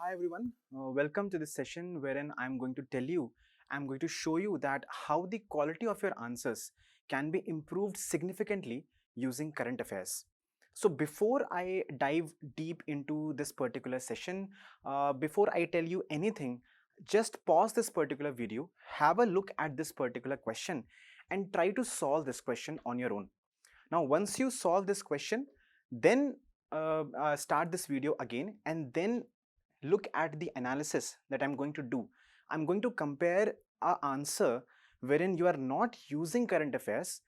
Hi everyone, welcome to this session wherein I'm going to show you that how the quality of your answers can be improved significantly using current affairs. So before I dive deep into this particular session, before I tell you anything, just pause this particular video, have a look at this particular question and try to solve this question on your own. Now once you solve this question, then start this video again and then look at the analysis that I'm going to do. I'm going to compare an answer wherein you are not using current affairs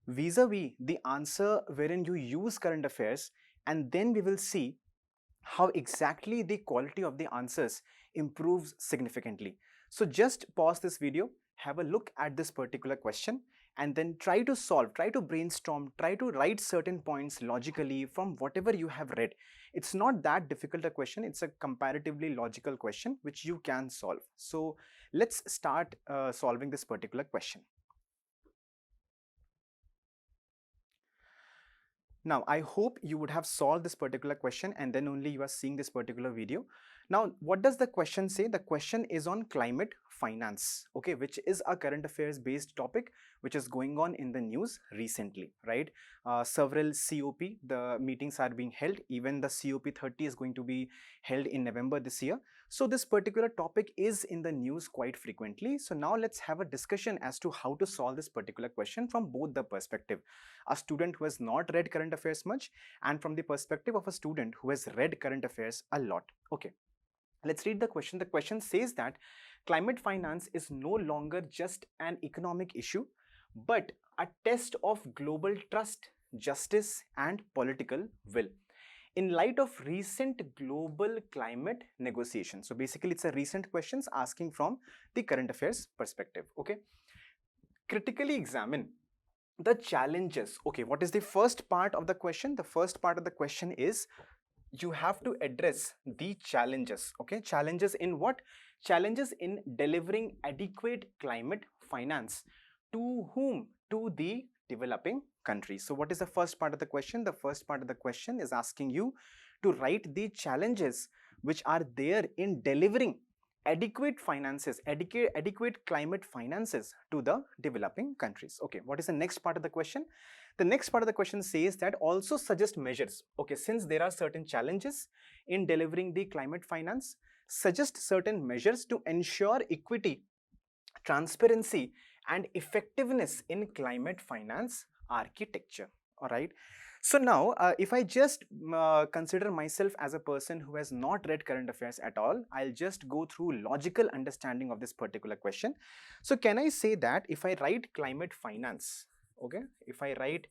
vis-a-vis the answer wherein you use current affairs, and then we will see how exactly the quality of the answers improves significantly. So just pause this video, have a look at this particular question and then try to solve, try to brainstorm, try to write certain points logically from whatever you have read. It's not that difficult a question, it's a comparatively logical question which you can solve. So let's start solving this particular question. Now, I hope you would have solved this particular question and then only you are seeing this particular video. Now, what does the question say? The question is on climate finance, okay, which is a current affairs based topic which is going on in the news recently, right? Several COP, the meetings are being held. Even the COP 30 is going to be held in November this year. So this particular topic is in the news quite frequently. So now let's have a discussion as to how to solve this particular question from both the perspective. A student who has not read current affairs much and from the perspective of a student who has read current affairs a lot. Okay, let's read the question. The question says that climate finance is no longer just an economic issue, but a test of global trust, justice, and political will in light of recent global climate negotiations. So basically it's a recent questions asking from the current affairs perspective. Okay, critically examine the challenges. Okay, what is the first part of the question? The first part of the question is you have to address the challenges. Okay, challenges in what? Challenges in delivering adequate climate finance to whom? To the developing countries. So what is the first part of the question? The first part of the question is asking you to write the challenges which are there in delivering adequate finances, adequate climate finances to the developing countries. Okay, what is the next part of the question? The next part of the question says that also suggest measures. Okay, since there are certain challenges in delivering the climate finance, suggest certain measures to ensure equity, transparency, and effectiveness in climate finance architecture. All right. So now, if I just consider myself as a person who has not read current affairs at all, I'll just go through logical understanding of this particular question. So can I say that if I write climate finance, okay, if I write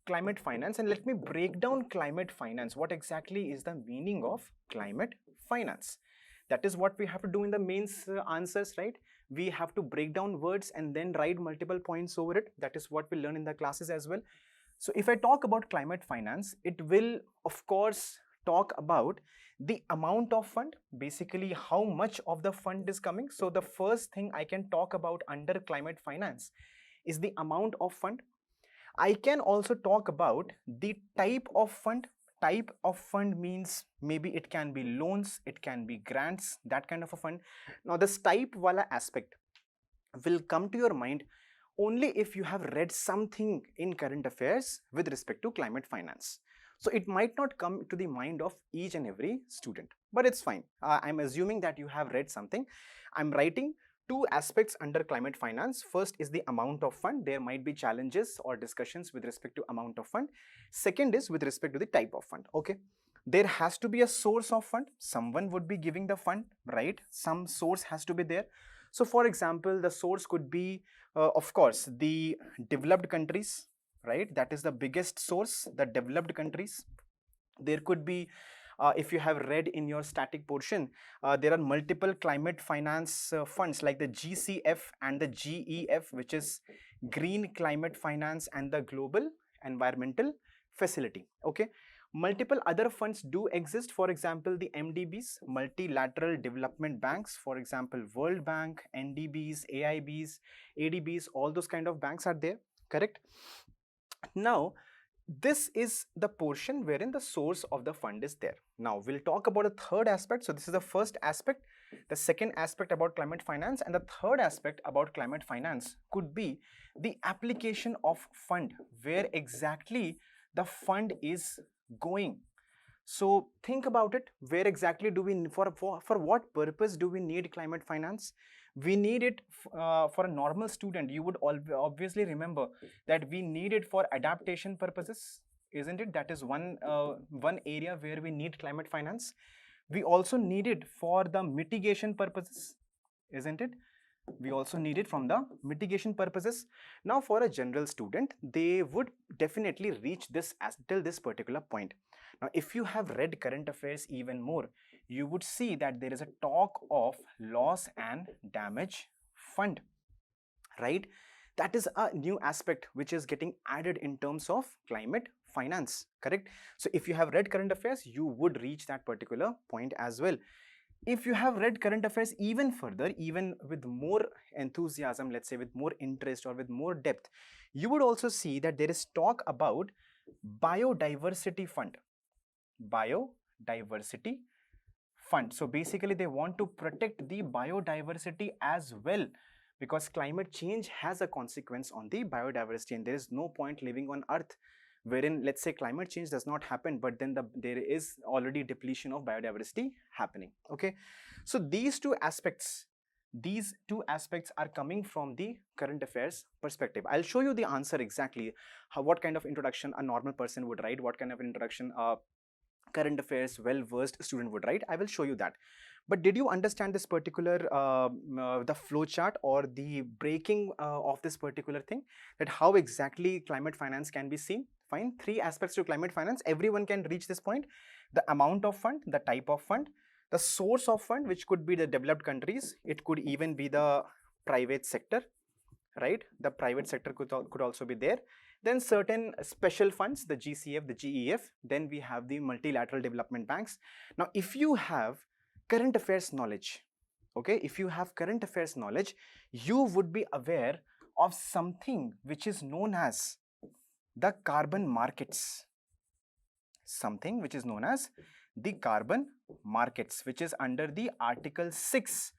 climate finance, and let me break down climate finance, what exactly is the meaning of climate finance? That is what we have to do in the mains answers, right? We have to break down words and then write multiple points over it. That is what we learn in the classes as well. So if I talk about climate finance, it will of course talk about the amount of fund, basically how much of the fund is coming. So the first thing I can talk about under climate finance is the amount of fund. I can also talk about the type of fund. Type of fund means maybe it can be loans, it can be grants, that kind of a fund. Now this type wala aspect will come to your mind only if you have read something in current affairs with respect to climate finance. So it might not come to the mind of each and every student, but it's fine. I'm assuming that you have read something. I'm writing two aspects under climate finance. First is the amount of fund. There might be challenges or discussions with respect to amount of fund. Second is with respect to the type of fund. Okay, there has to be a source of fund. Someone would be giving the fund, right? Some source has to be there. So for example, the source could be of course the developed countries, right? That is the biggest source, the developed countries. There could be if you have read in your static portion, there are multiple climate finance funds like the GCF and the GEF, which is Green Climate Finance and the Global Environmental Facility. Okay, multiple other funds do exist. For example, the MDBs, multilateral development banks, for example World Bank, NDBs, AIBs, ADBs, all those kind of banks are there, correct? Now this is the portion wherein the source of the fund is there. Now we'll talk about a third aspect. So this is the first aspect, the second aspect about climate finance, and the third aspect about climate finance could be the application of fund, where exactly the fund is going. So think about it, where exactly do we, for what purpose do we need climate finance? We need it for a normal student. You would obviously remember that we need it for adaptation purposes, isn't it? That is one area where we need climate finance. We also need it for the mitigation purposes, isn't it? We also need it from the mitigation purposes. Now for a general student, they would definitely reach this till this particular point. Now if you have read current affairs even more, you would see that there is a talk of loss and damage fund, right? That is a new aspect which is getting added in terms of climate finance, correct? So if you have read current affairs, you would reach that particular point as well. If you have read current affairs even further, even with more enthusiasm, let's say with more interest or with more depth, you would also see that there is talk about biodiversity fund. Biodiversity fund. So basically they want to protect the biodiversity as well, because climate change has a consequence on the biodiversity, and there is no point living on earth wherein, let's say, climate change does not happen, but then there is already depletion of biodiversity happening. Okay, so these two aspects are coming from the current affairs perspective. I'll show you the answer exactly, what kind of introduction a normal person would write, what kind of introduction current affairs well-versed student would write. I will show you that. But did you understand this particular the flow chart or the breaking of this particular thing, that how exactly climate finance can be seen? Fine. Three aspects to climate finance. Everyone can reach this point: the amount of fund, the type of fund, the source of fund, which could be the developed countries. It could even be the private sector, right? The private sector could also be there. Then certain special funds, the GCF, the GEF. Then we have the multilateral development banks. Now, if you have current affairs knowledge, okay, if you have current affairs knowledge, you would be aware of something which is known as the carbon markets. Something which is known as the carbon markets, which is under the Article 6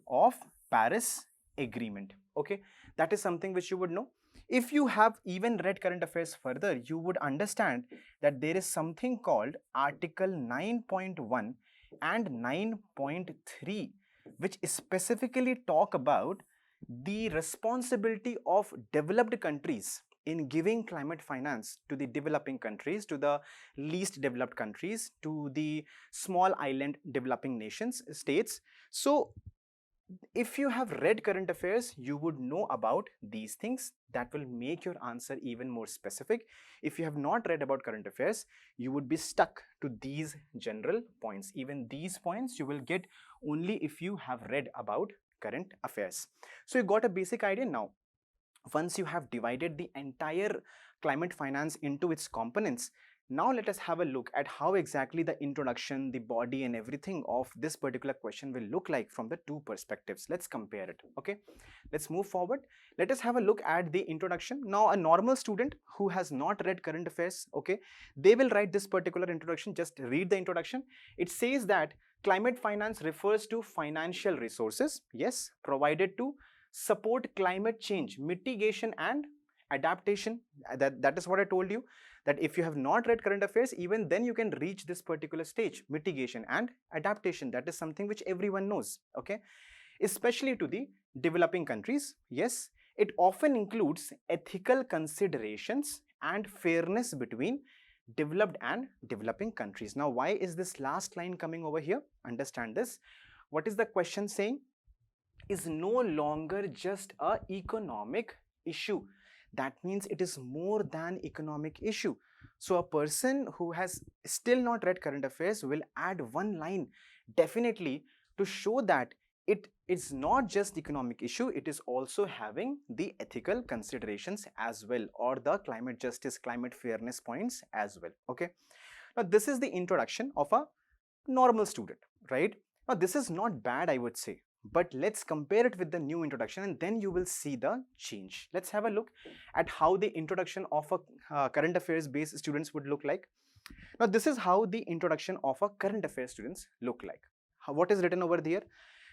of Paris Agreement. Okay, that is something which you would know. If you have even read current affairs further, you would understand that there is something called Article 9.1 and 9.3, which specifically talk about the responsibility of developed countries in giving climate finance to the developing countries, to the least developed countries, to the small island developing nations, states. So if you have read current affairs, you would know about these things. That will make your answer even more specific. If you have not read about current affairs, you would be stuck to these general points. Even these points you will get only if you have read about current affairs. So you got a basic idea now. Once you have divided the entire climate finance into its components, now let us have a look at how exactly the introduction, the body and everything of this particular question will look like from the two perspectives. Let's compare it. Okay, let's move forward. Let us have a look at the introduction. Now a normal student who has not read current affairs, okay, they will write this particular introduction. Just read the introduction. It says that climate finance refers to financial resources, yes, provided to support climate change, mitigation and adaptation. That is what I told you, that if you have not read current affairs, even then you can reach this particular stage, mitigation and adaptation. That is something which everyone knows, okay, especially to the developing countries. Yes, it often includes ethical considerations and fairness between developed and developing countries. Now why is this last line coming over here? Understand this. What is the question saying? Is no longer just a economic issue. That means it is more than economic issue. So a person who has still not read current affairs will add one line definitely to show that it is not just economic issue, it is also having the ethical considerations as well, or the climate justice, climate fairness points as well. Okay, now this is the introduction of a normal student, right? Now this is not bad, I would say. but let's compare it with the new introduction and then you will see the change. Let's have a look at how the introduction of a current affairs based students would look like. Now this is how the introduction of a current affairs students look like. What is written over there?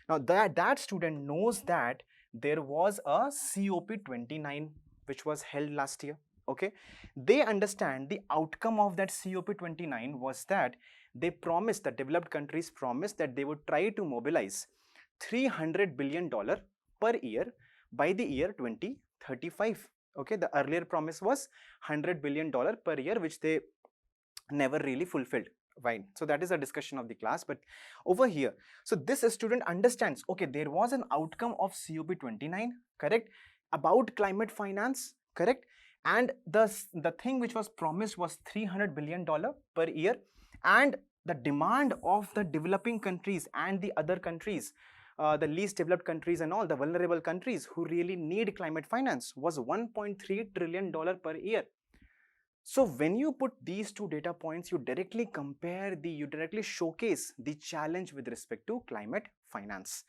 Now that student knows that there was a COP29 which was held last year. Okay, they understand the outcome of that COP29 was that they promised, the developed countries promised that they would try to mobilize $300 billion per year by the year 2035. Okay, the earlier promise was $100 billion per year, which they never really fulfilled. Fine. So that is a discussion of the class. But over here, so this student understands, okay, there was an outcome of COP29, correct, about climate finance, correct, and the thing which was promised was $300 billion per year, and the demand of the developing countries and the other countries, the least developed countries and all the vulnerable countries who really need climate finance, was $1.3 trillion per year. So when you put these two data points, you directly you directly showcase the challenge with respect to climate finance.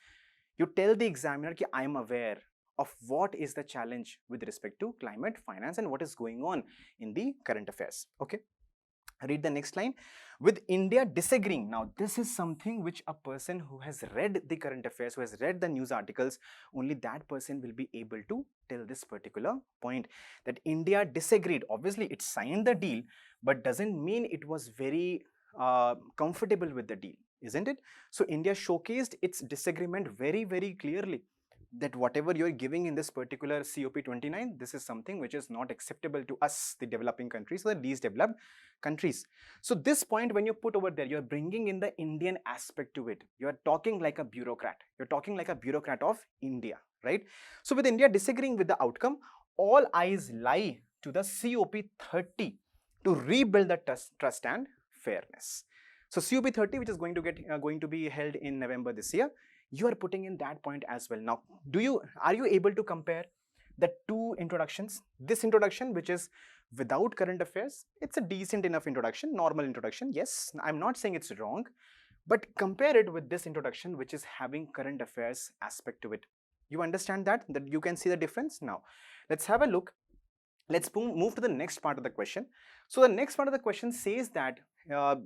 You tell the examiner that I am aware of what is the challenge with respect to climate finance and what is going on in the current affairs. Okay. Read the next line. With India disagreeing. Now, this is something which a person who has read the current affairs, who has read the news articles, only that person will be able to tell this particular point, that India disagreed. Obviously, it signed the deal, but doesn't mean it was very comfortable with the deal, isn't it? So, India showcased its disagreement very, very clearly, that whatever you're giving in this particular COP29, this is something which is not acceptable to us, the developing countries, the least developed countries. So this point, when you put over there, you're bringing in the Indian aspect to it. You're talking like a bureaucrat. You're talking like a bureaucrat of India, right? So with India disagreeing with the outcome, all eyes lie to the COP30 to rebuild the trust and fairness. So COP30, which is going to be held in November this year, you are putting in that point as well. Now, are you able to compare the two introductions? This introduction, which is without current affairs, it's a decent enough introduction, normal introduction. Yes, I'm not saying it's wrong, but compare it with this introduction, which is having current affairs aspect to it. You understand that you can see the difference? Now, let's have a look. Let's move to the next part of the question. So the next part of the question says that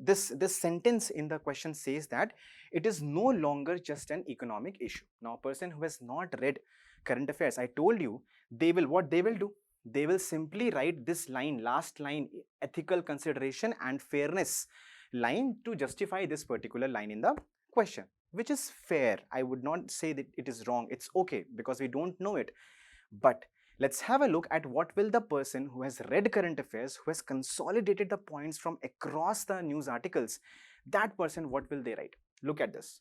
this sentence in the question says that it is no longer just an economic issue. Now, a person who has not read current affairs, I told you, what they will do, they will simply write this line, last line, ethical consideration and fairness line, to justify this particular line in the question, which is fair. I would not say that it is wrong. It's okay because we don't know it. But let's have a look at what will the person who has read current affairs, who has consolidated the points from across the news articles, that person, what will they write? Look at this.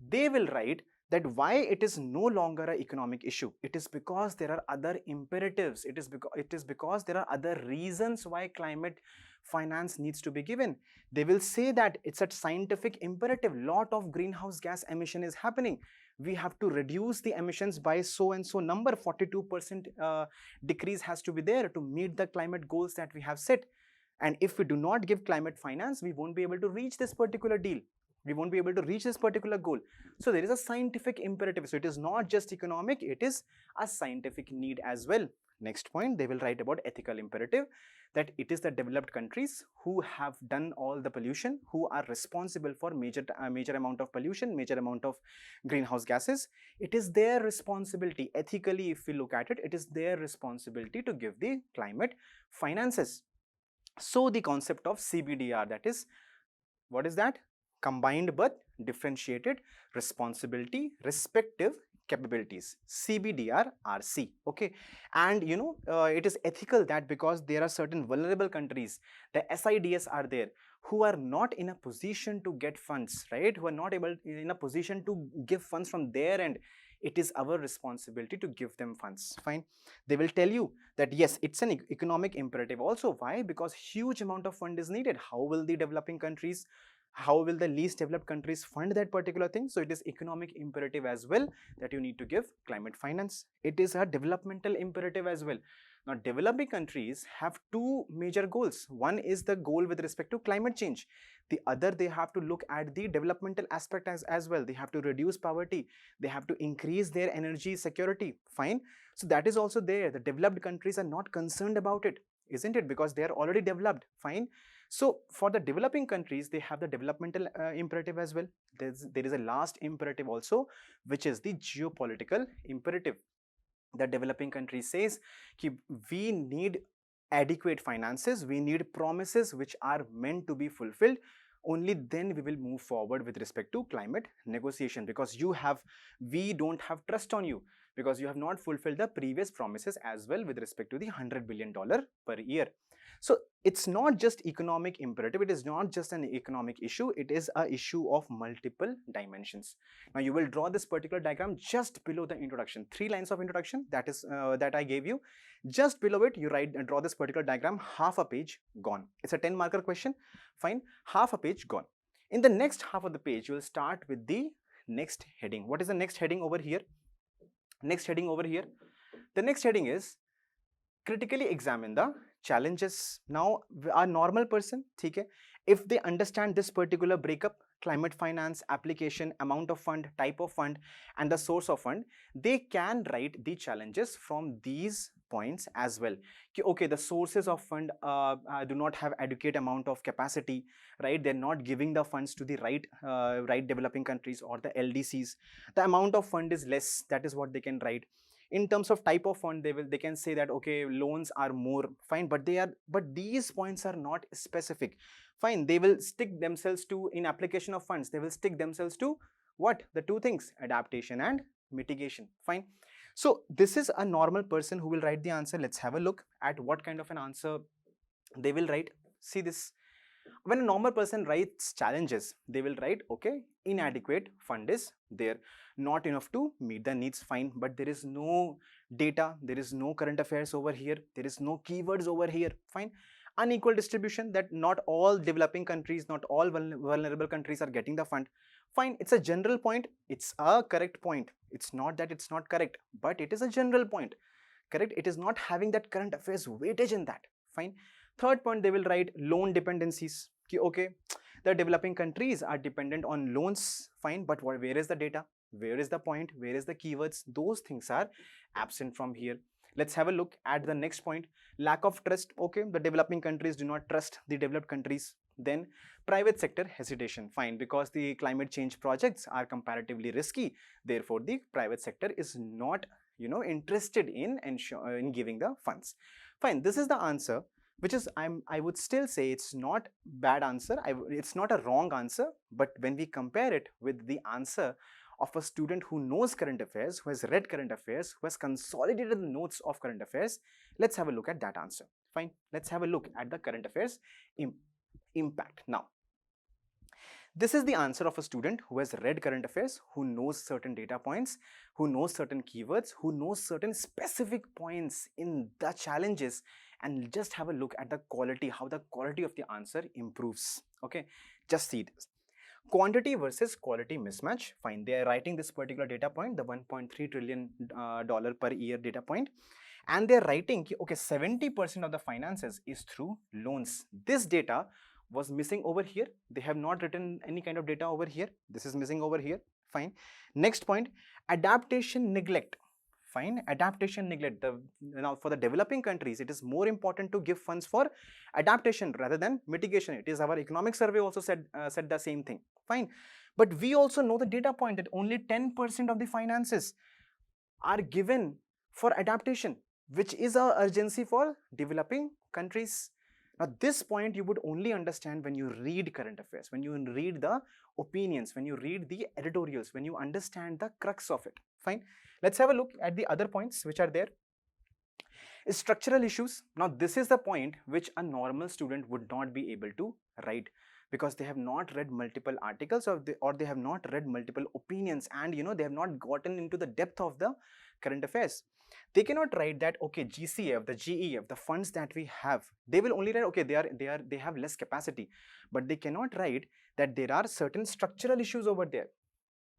They will write that why it is no longer an economic issue. It is because there are other imperatives. It is because there are other reasons why climate finance needs to be given. They will say that it's a scientific imperative. Lot of greenhouse gas emission is happening. We have to reduce the emissions by so and so number, 42% decrease has to be there to meet the climate goals that we have set. And if we do not give climate finance, we won't be able to reach this particular deal. We won't be able to reach this particular goal. So there is a scientific imperative. So it is not just economic, it is a scientific need as well. Next point, they will write about ethical imperative, that it is the developed countries who have done all the pollution, who are responsible for major amount of pollution, major amount of greenhouse gases. It is their responsibility. Ethically, if we look at it, it is their responsibility to give the climate finances. So the concept of CBDR, that is, what is that? Combined but differentiated responsibility, respective capabilities, CBDR-RC. Okay, and it is ethical, that because there are certain vulnerable countries, the SIDS are there, who are not in a position to get funds, right? Who are not in a position to give funds from their end. It is our responsibility to give them funds. Fine. They will tell you that yes, it's an economic imperative also. Why? Because huge amount of fund is needed. How will the developing countries, how will the least developed countries fund that particular thing? So it is economic imperative as well, that you need to give climate finance. It is a developmental imperative as well. Now, developing countries have two major goals. One is the goal with respect to climate change. The other, they have to look at the developmental aspect as well. They have to reduce poverty. They have to increase their energy security. Fine. So that is also there. The developed countries are not concerned about it, isn't it? Because they are already developed. Fine. So for the developing countries, they have the developmental imperative as well. There is a last imperative also, which is the geopolitical imperative. The developing country says ki we need adequate finances, we need promises which are meant to be fulfilled. Only then we will move forward with respect to climate negotiation, because we don't have trust on you, because you have not fulfilled the previous promises as well with respect to the $100 billion per year. So it's not just economic imperative, it is not just an economic issue, it is a issue of multiple dimensions. Now you will draw this particular diagram just below the introduction, 3 lines of introduction that I gave you. Just below it, you draw this particular diagram, half a page gone. It's a 10 marker question, fine, half a page gone. In the next half of the page, you will start with the next heading. What is the next heading over here? Next heading over here. The next heading is critically examine the challenges. Now, a normal person, okay, if they understand this particular breakup, climate finance, application, amount of fund, type of fund, and the source of fund, they can write the challenges from these points as well. Okay, the sources of fund do not have adequate amount of capacity, right? They're not giving the funds to the right developing countries or the LDCs. The amount of fund is less. That is what they can write. In terms of type of fund, they can say that okay, loans are more, fine, but these points are not specific. Fine, they will stick themselves to, in application of funds, they will stick themselves to what? The two things, adaptation and mitigation. Fine. So this is a normal person who will write the answer. Let's have a look at what kind of an answer they will write. See this. When a normal person writes challenges, they will write, okay, inadequate fund is there, not enough to meet the needs, fine, but there is no data, there is no current affairs over here, there is no keywords over here, fine. Unequal distribution, that not all developing countries, not all vulnerable countries are getting the fund, fine. It's a general point, it's a correct point, it's not that it's not correct, but it is a general point, correct? It is not having that current affairs weightage in that, fine. Third point, they will write loan dependencies. Okay, the developing countries are dependent on loans, fine, but where is the data? Where is the point? Where is the keywords? Those things are absent from here. Let's have a look at the next point. Lack of trust. Okay, the developing countries do not trust the developed countries. Then private sector hesitation, fine, because the climate change projects are comparatively risky, therefore the private sector is not interested in giving the funds, fine. This is the answer, which is, I would still say it's not bad answer, it's not a wrong answer, but when we compare it with the answer of a student who knows current affairs, who has read current affairs, who has consolidated the notes of current affairs, let's have a look at that answer. Fine, let's have a look at the current affairs impact. Now, this is the answer of a student who has read current affairs, who knows certain data points, who knows certain keywords, who knows certain specific points in the challenges, and just have a look at the quality, how the quality of the answer improves. Okay, just see this. Quantity versus quality mismatch, fine. They are writing this particular data point, the $1.3 trillion per year data point, and they're writing, okay, 70% of the finances is through loans. This data was missing over here. They have not written any kind of data over here. This is missing over here, fine. Next point, adaptation neglect. Fine, adaptation neglect. Now for the developing countries, it is more important to give funds for adaptation rather than mitigation. It is our economic survey also said the same thing, fine. But we also know the data point that only 10% of the finances are given for adaptation, which is our urgency for developing countries. Now this point you would only understand when you read current affairs, when you read the opinions, when you read the editorials, when you understand the crux of it, fine. Let's have a look at the other points which are there. Structural issues. Now this is the point which a normal student would not be able to write, because they have not read multiple articles or they have not read multiple opinions, and they have not gotten into the depth of the current affairs. They cannot write that okay, GCF, the GEF, the funds that we have, they will only write okay, they have less capacity, but they cannot write that there are certain structural issues over there.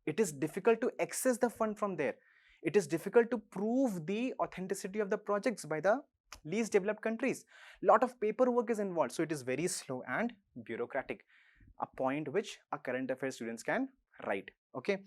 It is difficult to access the fund from there. It is difficult to prove the authenticity of the projects by the Least developed countries, lot of paperwork is involved, so it is very slow and bureaucratic, a point which a current affairs students can write. Okay,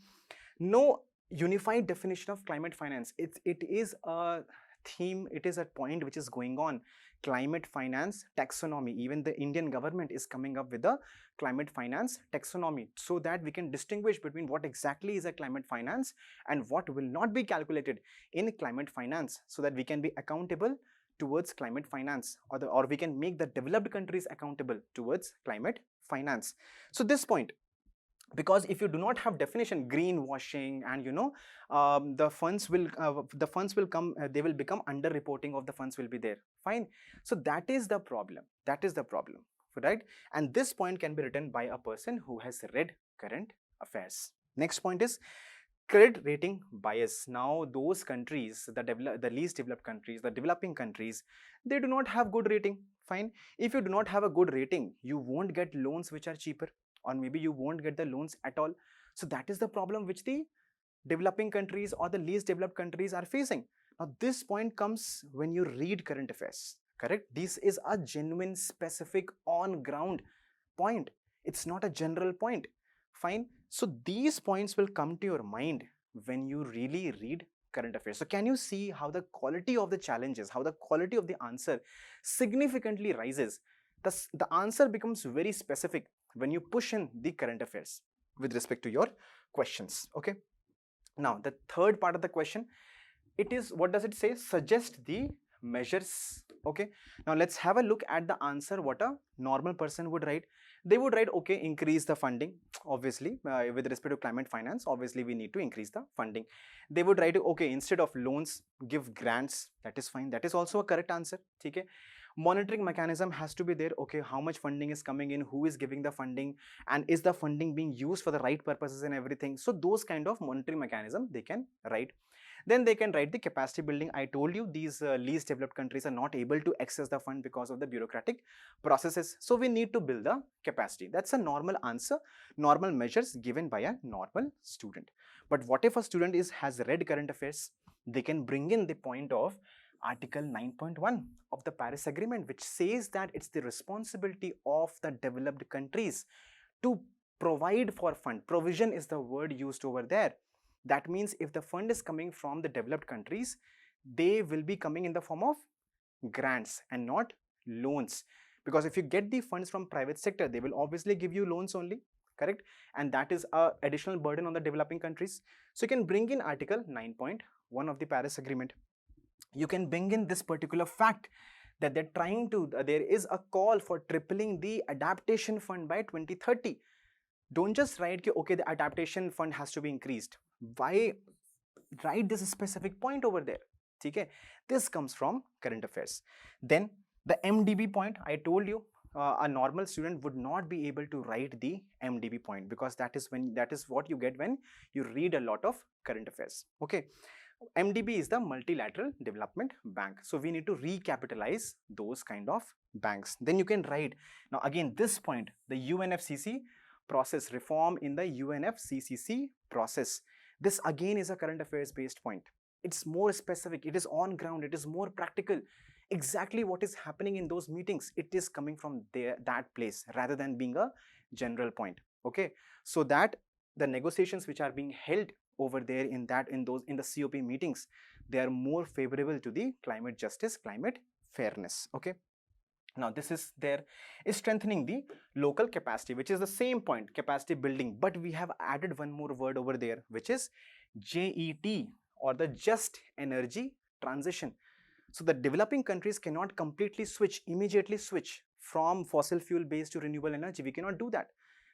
no unified definition of climate finance. It is a theme, it is a point which is going on. Climate finance taxonomy, even the Indian government is coming up with a climate finance taxonomy, so that we can distinguish between what exactly is a climate finance and what will not be calculated in climate finance, so that we can be accountable towards climate finance, or we can make the developed countries accountable towards climate finance. So this point, because if you do not have definition, greenwashing, and the funds will come, they will become under reporting of the funds will be there. Fine. So that is the problem, right? And this point can be written by a person who has read current affairs. Next point is credit rating bias. Now those countries, the least developed countries, the developing countries, they do not have good rating. Fine. If you do not have a good rating, you won't get loans which are cheaper, or maybe you won't get the loans at all. So that is the problem which the developing countries or the least developed countries are facing. Now this point comes when you read current affairs, correct? This is a genuine, specific, on ground point. It's not a general point. Fine. So these points will come to your mind when you really read current affairs. So can you see how the quality of the challenges, how the quality of the answer significantly rises? The answer becomes very specific when you push in the current affairs with respect to your questions. Okay. Now the third part of the question, it is, what does it say? Suggest the measures. Okay. Now let's have a look at the answer. What a normal person would write. They would write, okay, increase the funding. Obviously, with respect to climate finance, obviously we need to increase the funding. They would write, okay, instead of loans, give grants. That is fine. That is also a correct answer. Okay. Monitoring mechanism has to be there. Okay, how much funding is coming in, who is giving the funding, and is the funding being used for the right purposes and everything. So those kind of monitoring mechanism they can write. Then they can write the capacity building. I told you these least developed countries are not able to access the fund because of the bureaucratic processes. So we need to build the capacity. That's a normal answer, normal measures given by a normal student. But what if a student has read current affairs? They can bring in the point of Article 9.1 of the Paris Agreement, which says that it's the responsibility of the developed countries to provide for fund. Provision is the word used over there. That means if the fund is coming from the developed countries, they will be coming in the form of grants and not loans. Because if you get the funds from private sector, they will obviously give you loans only, correct? And that is an additional burden on the developing countries. So you can bring in Article 9.1 of the Paris Agreement. You can bring in this particular fact that they're trying to, there is a call for tripling the adaptation fund by 2030. Don't just write, okay, the adaptation fund has to be increased. Why write this specific point over there? Okay, this comes from current affairs. Then the MDB point, I told you, a normal student would not be able to write the MDB point, because that is what you get when you read a lot of current affairs. Okay. MDB is the Multilateral Development Bank. So we need to recapitalize those kind of banks. Then you can write, now again this point, the UNFCCC process, reform in the UNFCCC process. This again is a current affairs based point. It's more specific, it is on ground, it is more practical. Exactly what is happening in those meetings, it is coming from that place rather than being a general point. Okay, so that the negotiations which are being held over there in the COP meetings, they are more favorable to the climate justice, climate fairness. Okay. Now this is strengthening the local capacity, which is the same point, capacity building, but we have added one more word over there, which is JET, or the just energy transition. So the developing countries cannot immediately switch from fossil fuel based to renewable energy. We cannot do that.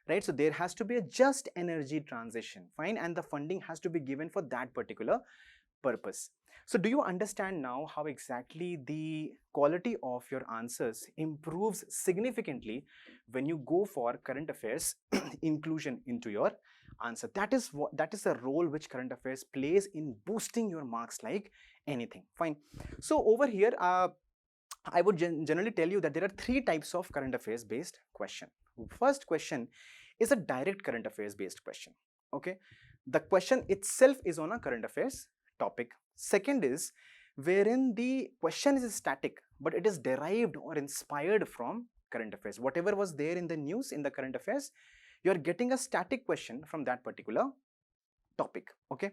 Right? So there has to be a just energy transition, fine, and the funding has to be given for that particular purpose. So do you understand now how exactly the quality of your answers improves significantly when you go for current affairs inclusion into your answer? That is the role which current affairs plays in boosting your marks like anything. Fine. So over here, I would generally tell you that there are three types of current affairs based question. First question is a direct current affairs based question. Okay, the question itself is on a current affairs topic. Second is wherein the question is static, but it is derived or inspired from current affairs. Whatever was there in the news, in the current affairs, you are getting a static question from that particular topic. Okay.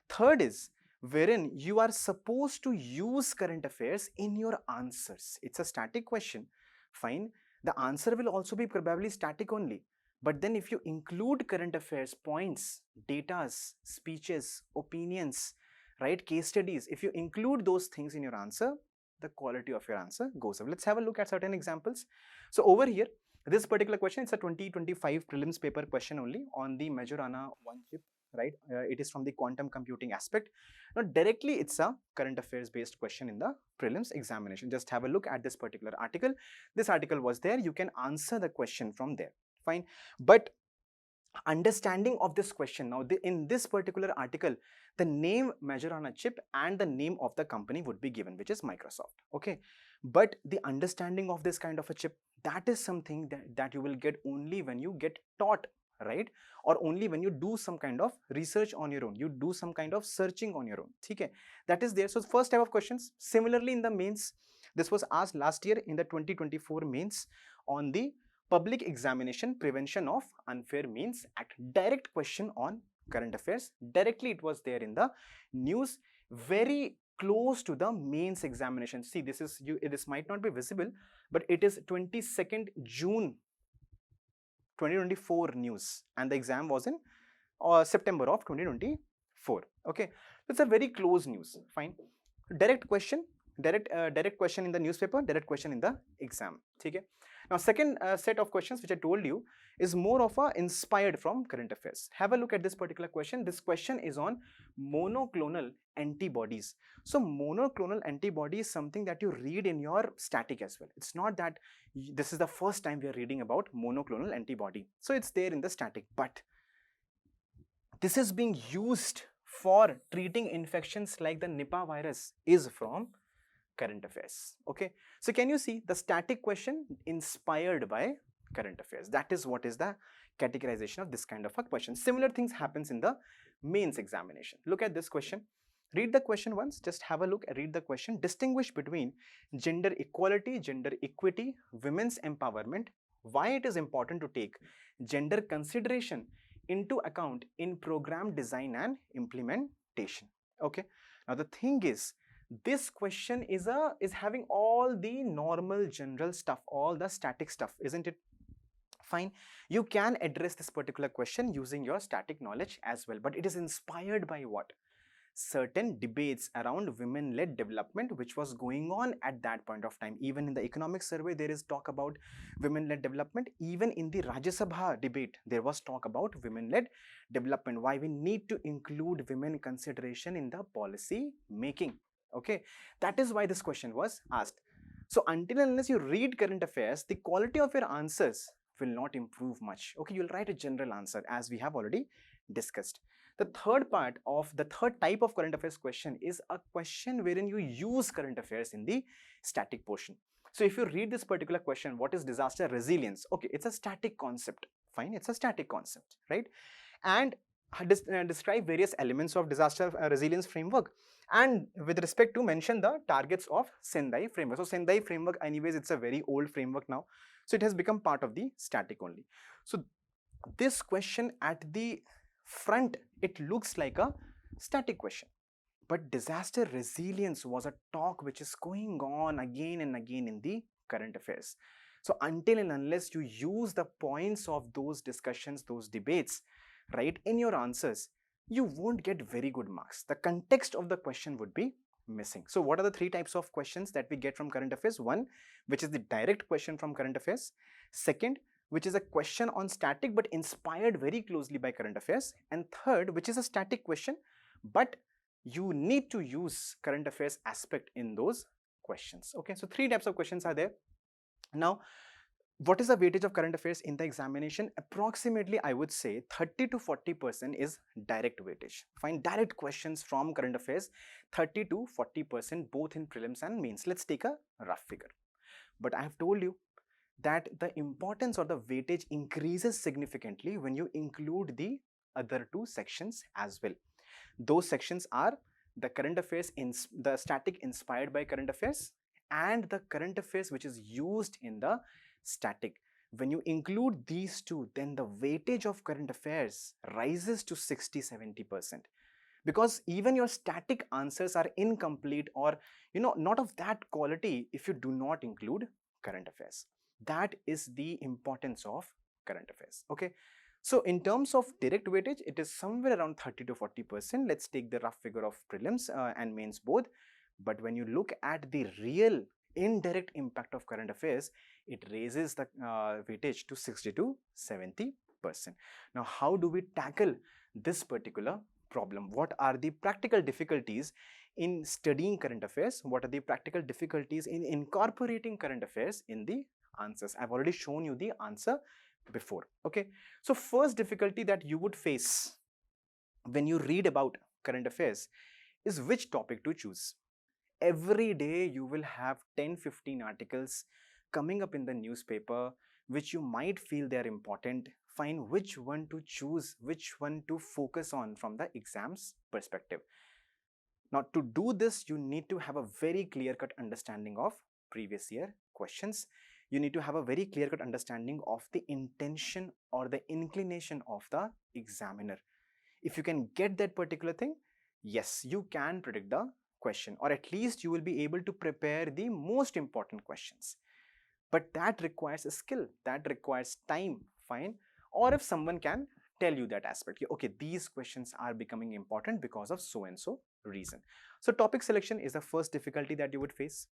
Third is wherein you are supposed to use current affairs in your answers. It's a static question. Fine. The answer will also be probably static only. But then if you include current affairs, points, datas, speeches, opinions, right, case studies, if you include those things in your answer, the quality of your answer goes up. Let's have a look at certain examples. So over here, this particular question, it's a 2025 prelims paper question only on the Majorana one chip, right? It is from the quantum computing aspect. Now directly it's a current affairs based question in the prelims examination. Just have a look at this particular article. This article was there. You can answer the question from there. Fine. But understanding of this question, now in this particular article, the name measure on a chip and the name of the company would be given, which is Microsoft. Okay. But the understanding of this kind of a chip, that is something that you will get only when you get taught, right? Or only when you do some kind of research on your own, you do some kind of searching on your own. Okay, that is there. So first type of questions. Similarly in the mains, this was asked last year in the 2024 mains on the Public Examination Prevention of Unfair Means Act. Direct question on current affairs. Directly it was there in the news, very close to the mains examination. See, this might not be visible, but it is 22nd June 2024 news, and the exam was in September of 2024. Okay, it's a very close news. Fine. Direct question, direct question in the newspaper, direct question in the exam. Okay. Now second set of questions which I told you is more of a inspired from current affairs. Have a look at this particular question. This question is on monoclonal antibodies. So monoclonal antibody is something that you read in your static as well. It's not that this is the first time we are reading about monoclonal antibody. So it's there in the static, but this is being used for treating infections like the Nipah virus is from current affairs. Okay, so can you see the static question inspired by current affairs? That is what is the categorization of this kind of a question. Similar things happens in the mains examination. Look at this question. Read the question once, just have a look, read the question. Distinguish between gender equality, gender equity, women's empowerment, why it is important to take gender consideration into account in program design and implementation. Okay, now the thing is, this question is having all the normal general stuff, all the static stuff, isn't it? Fine, you can address this particular question using your static knowledge as well, but it is inspired by what? Certain debates around women-led development which was going on at that point of time. Even in the economic survey there is talk about women-led development. Even in the Rajya Sabha debate there was talk about women-led development, why we need to include women consideration in the policy making. Okay, that is why this question was asked. So until and unless you read current affairs, the quality of your answers will not improve much. Okay, you'll write a general answer as we have already discussed. The third type of current affairs question is a question wherein you use current affairs in the static portion. So if you read this particular question, what is disaster resilience? Okay, it's a static concept. Fine, it's a static concept, right? And describe various elements of disaster resilience framework, and with respect to mention the targets of Sendai framework. So Sendai framework, anyways, it's a very old framework now, so it has become part of the static only. So this question at the front, it looks like a static question, but disaster resilience was a talk which is going on again and again in the current affairs. So until and unless you use the points of those discussions, those debates, right, in your answers, you won't get very good marks. The context of the question would be missing. So what are the three types of questions that we get from current affairs? One, which is the direct question from current affairs. Second, which is a question on static but inspired very closely by current affairs. And third, which is a static question, but you need to use current affairs aspect in those questions. Okay, so three types of questions are there. Now, what is the weightage of current affairs in the examination? Approximately, I would say 30 to 40% is direct weightage. Find direct questions from current affairs, 30 to 40% both in prelims and mains. Let's take a rough figure. But I have told you that the importance or the weightage increases significantly when you include the other two sections as well. Those sections are the current affairs, the static inspired by current affairs, and the current affairs which is used in the static. When you include these two, then the weightage of current affairs rises to 60-70%, because even your static answers are incomplete, or not of that quality if you do not include current affairs. That is the importance of current affairs. Okay, so in terms of direct weightage, it is somewhere around 30 to 40%. Let's take the rough figure of prelims and mains both. But when you look at the real indirect impact of current affairs, it raises the weightage to 60 to 70%. Now, how do we tackle this particular problem? What are the practical difficulties in studying current affairs? What are the practical difficulties in incorporating current affairs in the answers? I've already shown you the answer before. Okay, so first difficulty that you would face when you read about current affairs is which topic to choose. Every day you will have 10-15 articles coming up in the newspaper which you might feel they are important. Find which one to choose, which one to focus on from the exam's perspective. Now, to do this, you need to have a very clear-cut understanding of previous year questions. You need to have a very clear-cut understanding of the intention or the inclination of the examiner. If you can get that particular thing, yes, you can predict the question, or at least you will be able to prepare the most important questions. But that requires a skill, that requires time, fine. Or if someone can tell you that aspect, okay, these questions are becoming important because of so and so reason. So topic selection is the first difficulty that you would face.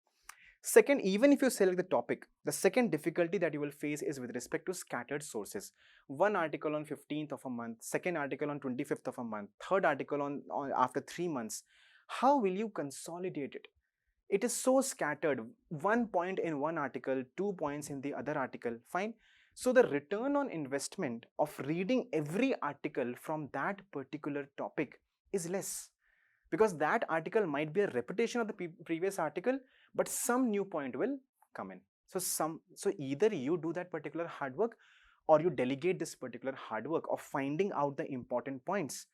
Second, even if you select the topic, the second difficulty that you will face is with respect to scattered sources. One article on 15th of a month, second article on 25th of a month, third article on after 3 months. How will you consolidate it? It is so scattered. 1 point in one article, 2 points in the other article, fine. So the return on investment of reading every article from that particular topic is less, because that article might be a repetition of the previous article, but some new point will come in. So either you do that particular hard work, or you delegate this particular hard work of finding out the important points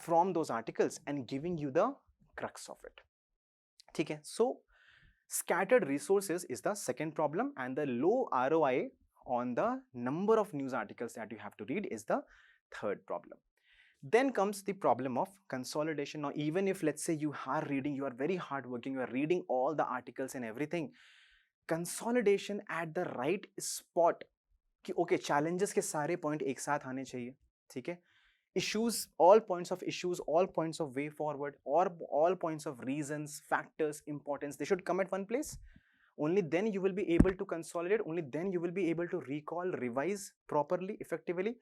from those articles and giving you the crux of it. Okay, so scattered resources is the second problem, and the low ROI on the number of news articles that you have to read is the third problem. Then comes the problem of consolidation. Now, even if let's say you are reading, you are very hardworking, you are reading all the articles and everything, consolidation at the right spot कि okay, challenges के सारे point एक साथ आने चाहिए, ठीक है? Issues, all points of issues, all points of way forward, or all points of reasons, factors, importance, they should come at one place. Only then you will be able to consolidate, only then you will be able to recall, revise properly, effectively.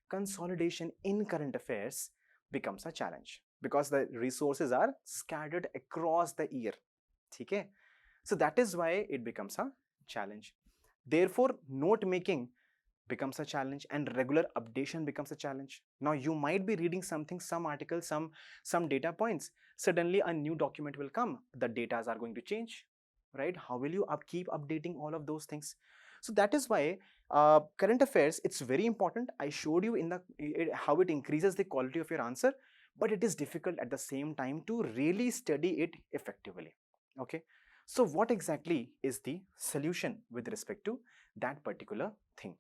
Consolidation in current affairs becomes a challenge because the resources are scattered across the year. Okay? So that is why it becomes a challenge. Therefore, note making becomes a challenge, and regular updation becomes a challenge. Now you might be reading something, some article, some data points. Suddenly a new document will come. The data are going to change, right? How will you keep updating all of those things? So that is why current affairs, it's very important. I showed you in how it increases the quality of your answer, but it is difficult at the same time to really study it effectively. Okay, so what exactly is the solution with respect to that particular thing?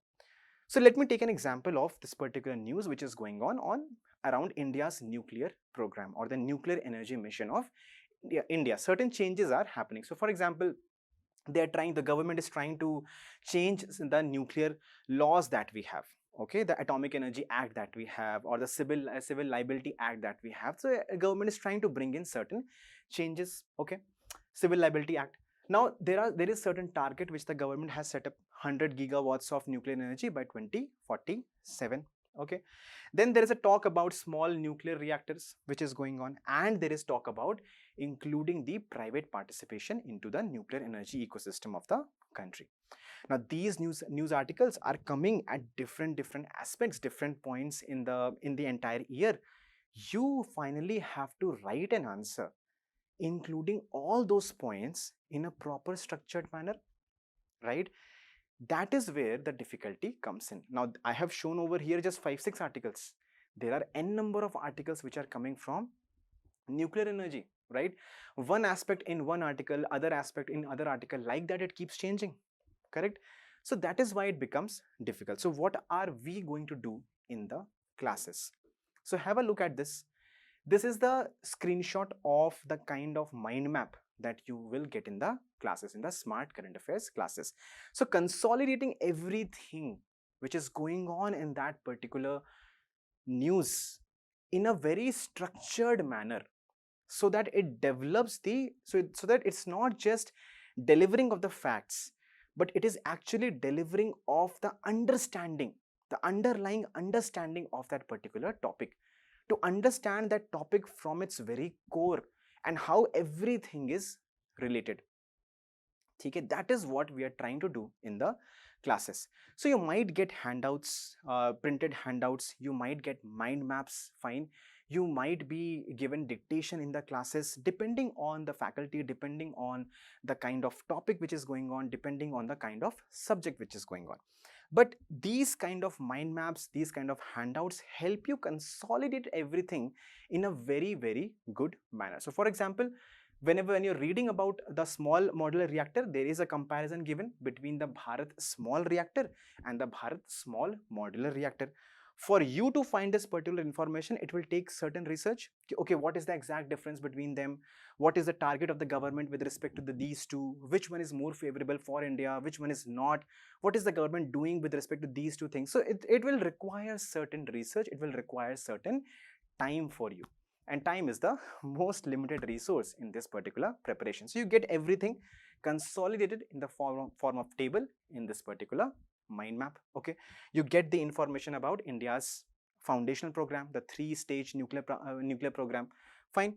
So let me take an example of this particular news which is going on around India's nuclear program or the nuclear energy mission of India. Certain changes are happening. So for example, the government is trying to change the nuclear laws that we have. Okay, the Atomic Energy Act that we have, or the Civil Liability Act that we have. So government is trying to bring in certain changes. Okay, Civil Liability Act. Now there is certain target which the government has set up, 100 gigawatts of nuclear energy by 2047. Okay, then there is a talk about small nuclear reactors which is going on, and there is talk about including the private participation into the nuclear energy ecosystem of the country. Now these news articles are coming at different aspects, different points in the entire year. You finally have to write an answer including all those points in a proper structured manner, right? That is where the difficulty comes in. Now I have shown over here just 5-6 articles. There are n number of articles which are coming from nuclear energy, right? One aspect in one article, other aspect in other article, like that it keeps changing, correct? So that is why it becomes difficult. So what are we going to do in the classes? So have a look at this. This is the screenshot of the kind of mind map that you will get in the classes, in the smart current affairs classes. So consolidating everything which is going on in that particular news in a very structured manner, so that it develops the, so that it's not just delivering of the facts, but it is actually delivering of the understanding, the underlying understanding of that particular topic, to understand that topic from its very core and how everything is related. Okay, that is what we are trying to do in the classes. So you might get handouts, printed handouts, you might get mind maps, fine. You might be given dictation in the classes, depending on the faculty, depending on the kind of topic which is going on, depending on the kind of subject which is going on. But these kind of mind maps, these kind of handouts help you consolidate everything in a very, very good manner. So for example, when you're reading about the small modular reactor, there is a comparison given between the Bharat small reactor and the Bharat small modular reactor. For you to find this particular information, it will take certain research. Okay, what is the exact difference between them? What is the target of the government with respect to these two? Which one is more favorable for India? Which one is not? What is the government doing with respect to these two things? So it will require certain research. It will require certain time for you, and time is the most limited resource in this particular preparation. So you get everything consolidated in the form of table in this particular mind map. Okay, you get the information about India's foundational program, the 3-stage nuclear program, fine.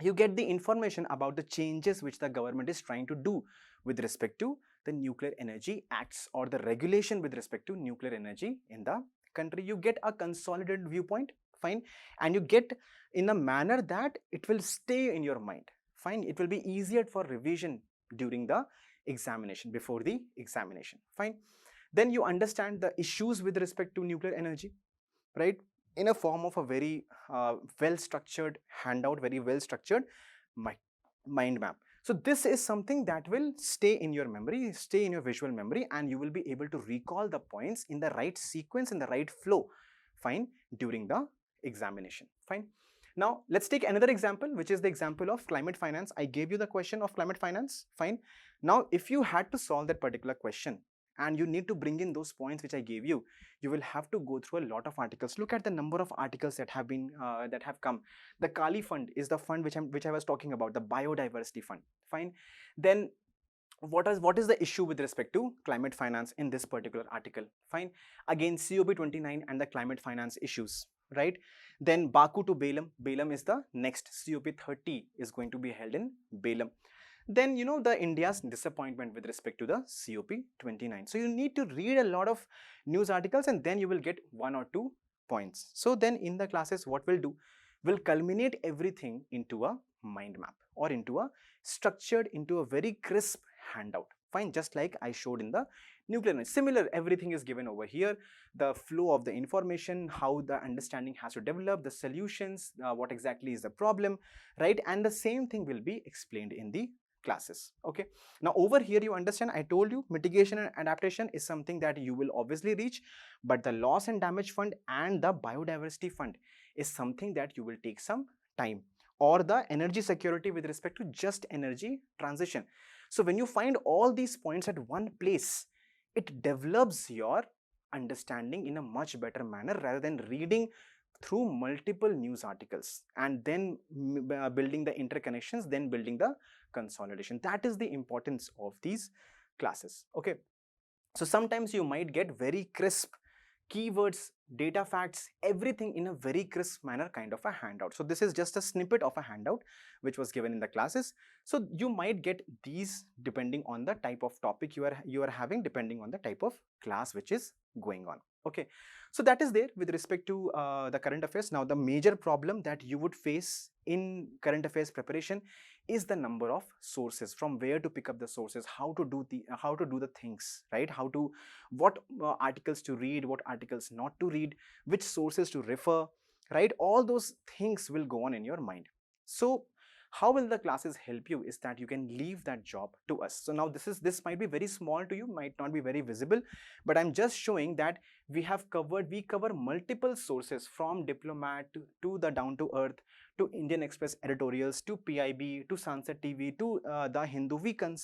You get the information about the changes which the government is trying to do with respect to the nuclear energy acts or the regulation with respect to nuclear energy in the country. You get a consolidated viewpoint, fine, and you get in a manner that it will stay in your mind, fine. It will be easier for revision during the examination, before the examination, fine. Then you understand the issues with respect to nuclear energy, right, in a form of a very well structured handout, very well structured mind map. So this is something that will stay in your memory, stay in your visual memory, and you will be able to recall the points in the right sequence, in the right flow, fine, during the examination, fine. Now let's take another example, which is the example of climate finance. I gave you the question of climate finance, fine. Now if you had to solve that particular question and you need to bring in those points which I gave you, you will have to go through a lot of articles. Look at the number of articles that have been that have come. The Kali fund is the fund which I was talking about, the biodiversity fund, fine. Then what is the issue with respect to climate finance in this particular article, fine. Again, COP29 and the climate finance issues, right. Then Baku to Belem is the next. COP30 is going to be held in Belem. Then the India's disappointment with respect to the COP29. So you need to read a lot of news articles and then you will get 1 or 2 points. So then in the classes, what we'll do, we'll culminate everything into a mind map or into a structured, into a very crisp handout, fine, just like I showed in the nuclear energy. Similar, everything is given over here, the flow of the information, how the understanding has to develop, the solutions, what exactly is the problem, right, and the same thing will be explained in the classes. Okay, now over here you understand, I told you mitigation and adaptation is something that you will obviously reach, but the loss and damage fund and the biodiversity fund is something that you will take some time, or the energy security with respect to just energy transition. So when you find all these points at one place, it develops your understanding in a much better manner rather than reading through multiple news articles and then building the interconnections, then building the consolidation. That is the importance of these classes. Okay, so sometimes you might get very crisp keywords, data facts, everything in a very crisp manner, kind of a handout. So this is just a snippet of a handout which was given in the classes. So you might get these depending on the type of topic you are having, depending on the type of class which is going on. Okay, so that is there with respect to the current affairs. Now the major problem that you would face in current affairs preparation is the number of sources, from where to pick up the sources, how to do the things, right, what articles to read, what articles not to read, which sources to refer, right. All those things will go on in your mind. So how will the classes help you is that you can leave that job to us. So now this might be very small to you, might not be very visible, but I'm just showing that we cover multiple sources, from Diplomat to the Down to Earth, to Indian Express editorials, to PIB, to Sunset TV, to the Hindu.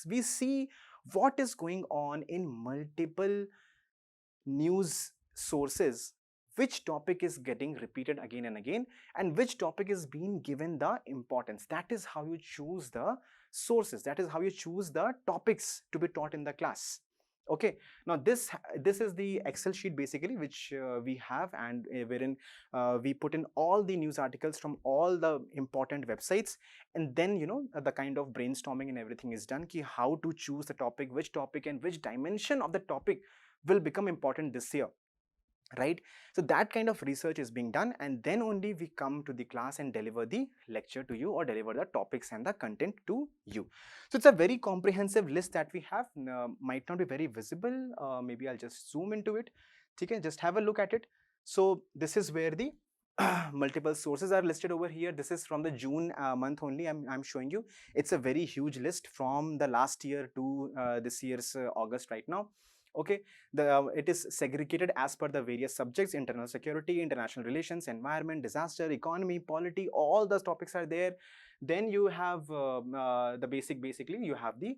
We see what is going on in multiple news sources, which topic is getting repeated again and again, and which topic is being given the importance. That is how you choose the sources, that is how you choose the topics to be taught in the class. Okay, now this is the Excel sheet basically, which we have, and wherein we put in all the news articles from all the important websites, and then the kind of brainstorming and everything is done, ki how to choose the topic, which topic and which dimension of the topic will become important this year, right? So that kind of research is being done, and then only we come to the class and deliver the lecture to you, or deliver the topics and the content to you. So it's a very comprehensive list that we have. Might not be very visible, maybe I'll just zoom into it. Okay, just have a look at it. So this is where the multiple sources are listed over here. This is from the June month only. I'm showing you. It's a very huge list from the last year to this year's August right now. Okay, it is segregated as per the various subjects: internal security, international relations, environment, disaster, economy, polity. All those topics are there. Then you have basically you have the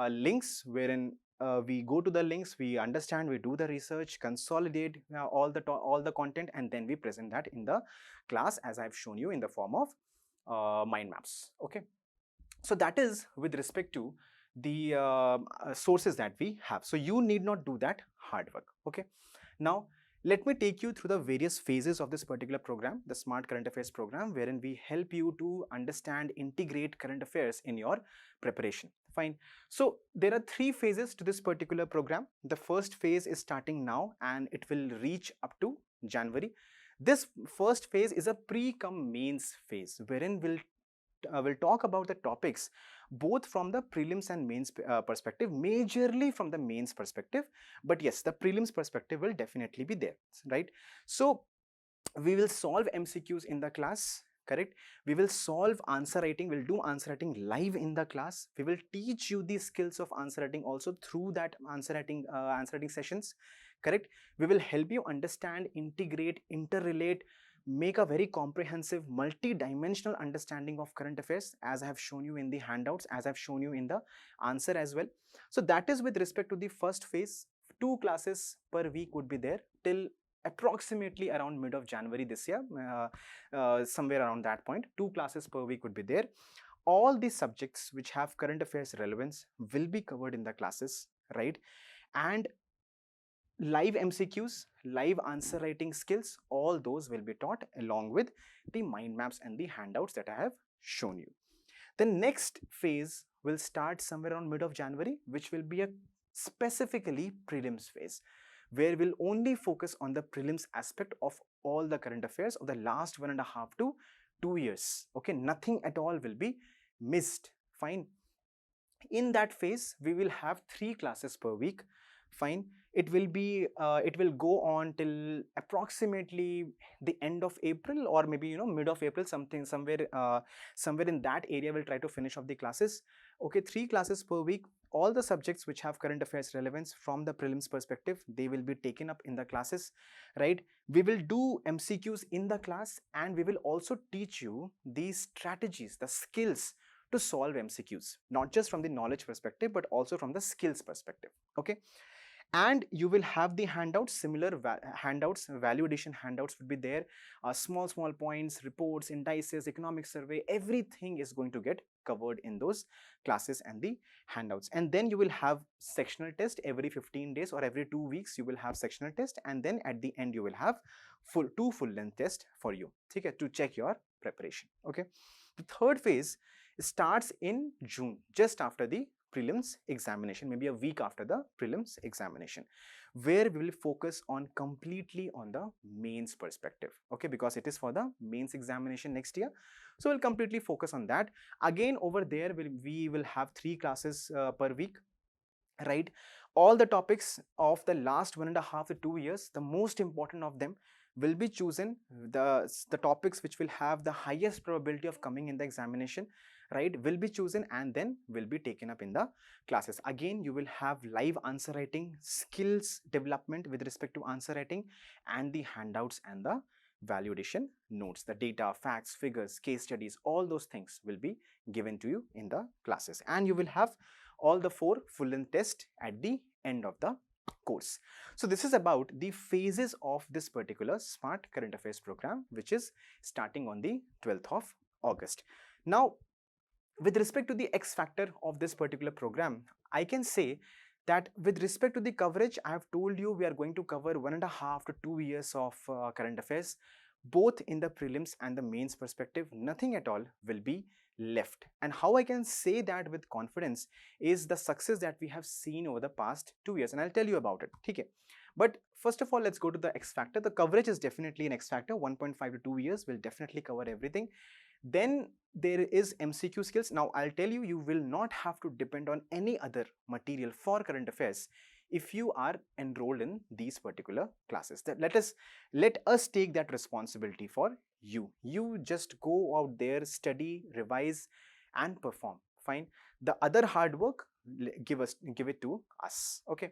links, wherein we go to the links, we understand, we do the research, consolidate all the content, and then we present that in the class, as I've shown you, in the form of mind maps. Okay, so that is with respect to the sources that we have. So you need not do that hard work. Okay, now let me take you through the various phases of this particular program, the Smart Current Affairs program, wherein we help you to understand, integrate current affairs in your preparation. Fine. So there are 3 phases to this particular program. The first phase is starting now, and it will reach up to January. This first phase is a pre-cum-mains phase, wherein we'll talk about the topics both from the prelims and mains perspective, majorly from the mains perspective, but yes, the prelims perspective will definitely be there, right? So we will solve MCQs in the class, correct? We will solve answer writing, we'll do answer writing live in the class. We will teach you the skills of answer writing also through that answer writing sessions, correct? We will help you understand, integrate, interrelate, make a very comprehensive, multi-dimensional understanding of current affairs, as I have shown you in the handouts, as I've shown you in the answer as well. So that is with respect to the first phase. 2 classes per week would be there till approximately around mid of January this year, somewhere around that point. 2 classes per week would be there. All the subjects which have current affairs relevance will be covered in the classes, right? And live MCQs, live answer writing skills, all those will be taught along with the mind maps and the handouts that I have shown you. The next phase will start somewhere around mid of January, which will be a specifically prelims phase, where we'll only focus on the prelims aspect of all the current affairs of the last 1.5 to 2 years. Okay, nothing at all will be missed. Fine. In that phase, we will have 3 classes per week. Fine. It will go on till approximately the end of April, or maybe mid of April, somewhere in that area we'll try to finish off the classes. Okay, 3 classes per week. All the subjects which have current affairs relevance from the prelims perspective, they will be taken up in the classes, right? We will do MCQs in the class, and we will also teach you these strategies, the skills to solve MCQs, not just from the knowledge perspective, but also from the skills perspective. Okay, and you will have the handouts, similar handouts, value addition handouts would be there. Small points, reports, indices, economic survey, everything is going to get covered in those classes and the handouts. And then you will have sectional test every 15 days or every 2 weeks. You will have sectional test, and then at the end you will have two full length tests for you, okay, to check your preparation. Okay, the third phase starts in June, just after the prelims examination, maybe a week after the prelims examination, where we will focus on completely on the mains perspective. Okay, because it is for the mains examination next year, so we'll completely focus on that. Again, over there we will have 3 classes per week, right? All the topics of the last 1.5 to 2 years, the most important of them, will be chosen, the topics which will have the highest probability of coming in the examination, right, will be chosen and then will be taken up in the classes. Again, you will have live answer writing, skills development with respect to answer writing, and the handouts and the value addition notes, the data, facts, figures, case studies, all those things will be given to you in the classes, and you will have all the 4 full-length tests at the end of the course. So this is about the phases of this particular Smart Current Affairs program, which is starting on the 12th of August. Now, with respect to the X factor of this particular program, I can say that with respect to the coverage, I have told you we are going to cover 1.5 to 2 years of current affairs, both in the prelims and the mains perspective. Nothing at all will be left. And how I can say that with confidence is the success that we have seen over the past 2 years, and I'll tell you about it. Okay. But first of all, let's go to the X factor. The coverage is definitely an X factor. 1.5 to 2 years will definitely cover everything. Then there is MCQ skills. Now I'll tell you, you will not have to depend on any other material for current affairs if you are enrolled in these particular classes. Let us take that responsibility for you. You just go out there, study, revise, and perform. Fine. The other hard work, give it to us. Okay.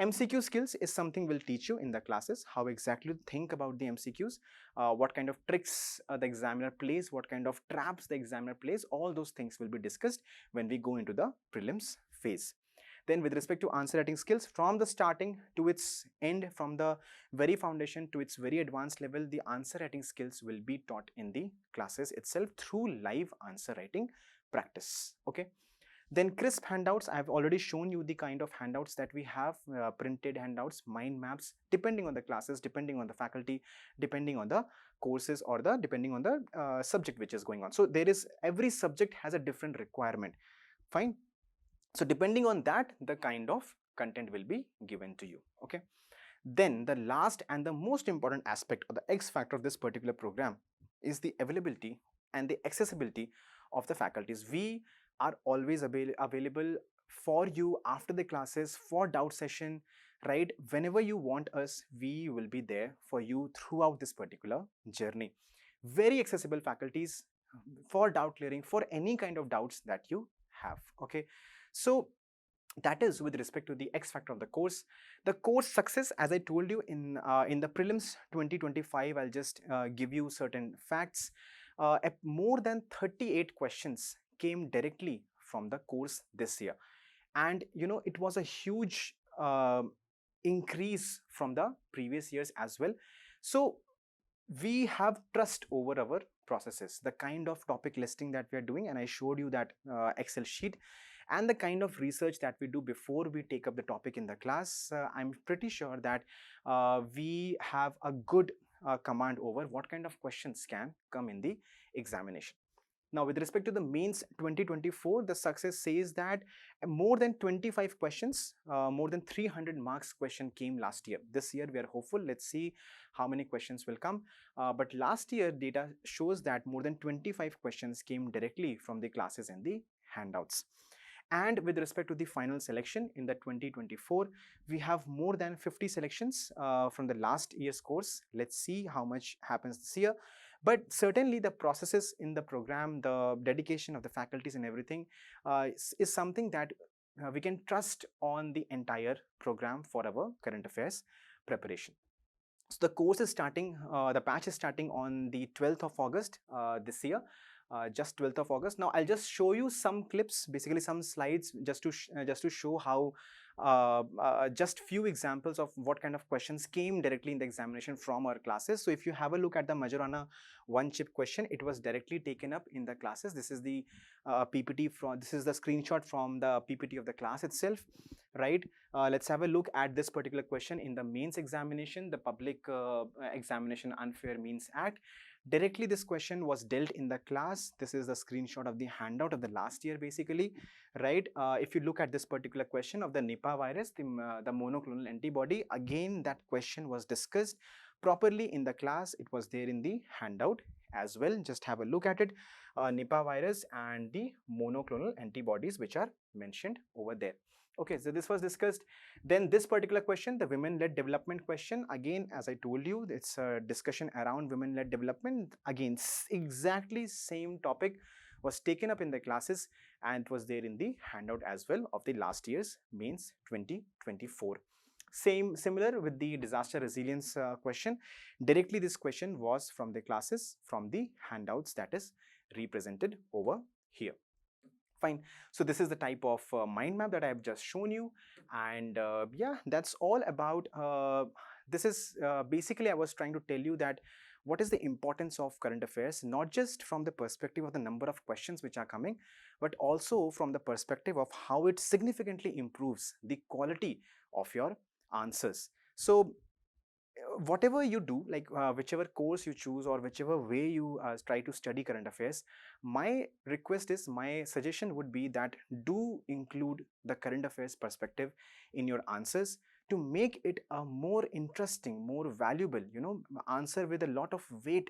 MCQ skills is something we'll teach you in the classes, how exactly to think about the MCQs, what kind of tricks the examiner plays, what kind of traps the examiner plays, all those things will be discussed when we go into the prelims phase. Then with respect to answer writing skills, from the starting to its end, from the very foundation to its very advanced level, the answer writing skills will be taught in the classes itself through live answer writing practice. Okay. Then crisp handouts, I have already shown you the kind of handouts that we have, printed handouts, mind maps, depending on the classes, depending on the faculty, depending on the courses, or depending on the subject which is going on. So there is, every subject has a different requirement. Fine. So depending on that, the kind of content will be given to you. Okay. Then the last and the most important aspect, or the X factor of this particular program, is the availability and the accessibility of the faculties. We are always available for you after the classes, for doubt session, right? Whenever you want us, we will be there for you throughout this particular journey. Very accessible faculties for doubt clearing, for any kind of doubts that you have. Okay. So that is with respect to the X factor of the course. The course success, as I told you, in the prelims 2025, I'll just give you certain facts. More than 38 questions came directly from the course this year, and you know, it was a huge increase from the previous years as well. So we have trust over our processes, the kind of topic listing that we are doing, and I showed you that Excel sheet, and the kind of research that we do before we take up the topic in the class. I'm pretty sure that we have a good command over what kind of questions can come in the examination. Now, with respect to the mains 2024, the success says that more than 25 questions, more than 300 marks question came last year. This year, we are hopeful. Let's see how many questions will come. But last year, data shows that more than 25 questions came directly from the classes and the handouts. And with respect to the final selection in the 2024, we have more than 50 selections from the last year's course. Let's see how much happens this year. But certainly the processes in the program, the dedication of the faculties and everything is something that we can trust on the entire program for our current affairs preparation. So the course is starting, the batch is starting on the 12th of August this year. Just 12th of August. Now I'll just show you some clips, basically some slides, just to show how just few examples of what kind of questions came directly in the examination from our classes. So if you have a look at the Majorana one chip question, it was directly taken up in the classes. This is the PPT from, this is the screenshot from the PPT of the class itself, right? Let's have a look at this particular question in the mains examination, the Public Examination Unfair Means Act. Directly this question was dealt in the class. This is the screenshot of the handout of the last year, basically, right? If you look at this particular question of the Nipah virus, the monoclonal antibody, again that question was discussed properly in the class. It was there in the handout as well. Just have a look at it. Nipah virus and the monoclonal antibodies which are mentioned over there. Okay, so this was discussed. Then this particular question, the women-led development question, again, as I told you, it's a discussion around women-led development. Again, exactly same topic was taken up in the classes and it was there in the handout as well of the last year's mains 2024. Similar with the disaster resilience question. Directly this question was from the classes, from the handouts that is represented over here. Fine. So this is the type of mind map that I have just shown you, and yeah, that's all about this is basically I was trying to tell you that what is the importance of current affairs, not just from the perspective of the number of questions which are coming, but also from the perspective of how it significantly improves the quality of your answers. So whatever you do, like whichever course you choose or whichever way you try to study current affairs, my request is, my suggestion would be that do include the current affairs perspective in your answers to make it a more interesting, more valuable, answer with a lot of weight,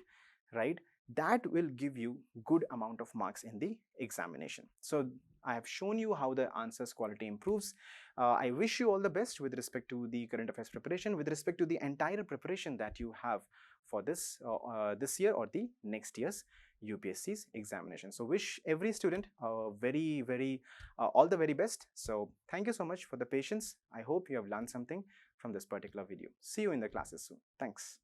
right? That will give you good amount of marks in the examination. So I have shown you how the answers quality improves. I wish you all the best with respect to the current affairs preparation, with respect to the entire preparation that you have for this year or the next year's UPSC's examination. So wish every student very all the very best. So thank you so much for the patience. I hope you have learned something from this particular video. See you in the classes soon. Thanks.